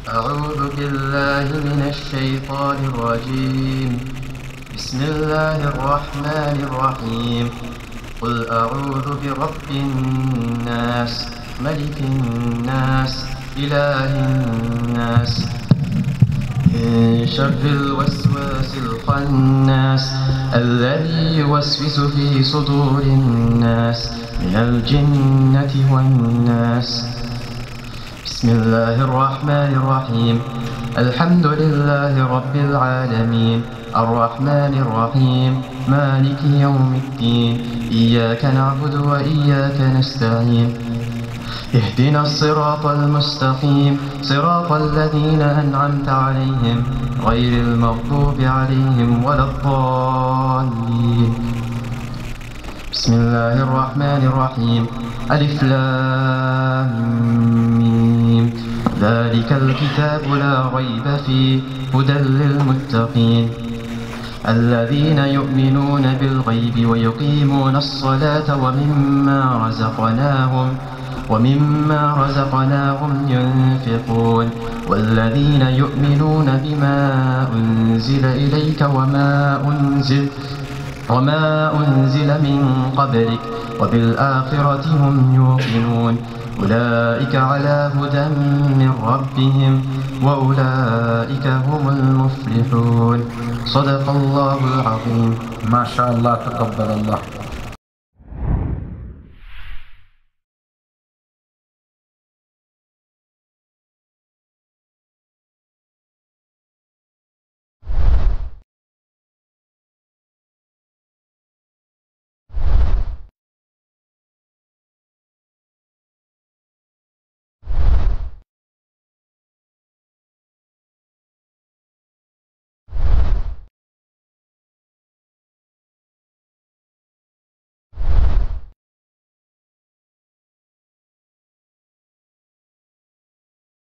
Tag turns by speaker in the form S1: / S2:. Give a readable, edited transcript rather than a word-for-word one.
S1: أعوذ بالله من الشيطان الرجيم. بسم الله الرحمن الرحيم. قل أعوذ برب الناس، ملك الناس، إله الناس، من شر الوسواس الخناس الذي يوسوس في صدور الناس من الجنة والناس. بسم الله الرحمن الرحيم. الحمد لله رب العالمين، الرحمن الرحيم، مالك يوم الدين، إياك نعبد وإياك نستعين، اهدنا الصراط المستقيم، صراط الذين أنعمت عليهم غير المغضوب عليهم ولا الضالين. بسم الله الرحمن الرحيم. ألف لام ميم. ذلك الكتاب لا ريب فيه، هدى للمتقين الذين يؤمنون بالغيب ويقيمون الصلاة ومما رزقناهم ينفقون، والذين يؤمنون بما أنزل إليك وما أنزل من قبلك وبالآخرة هم يوقنون، أولئك على هدى من ربهم وأولئك هم المفلحون. صدق الله العظيم.
S2: ما شاء الله، تقبل الله.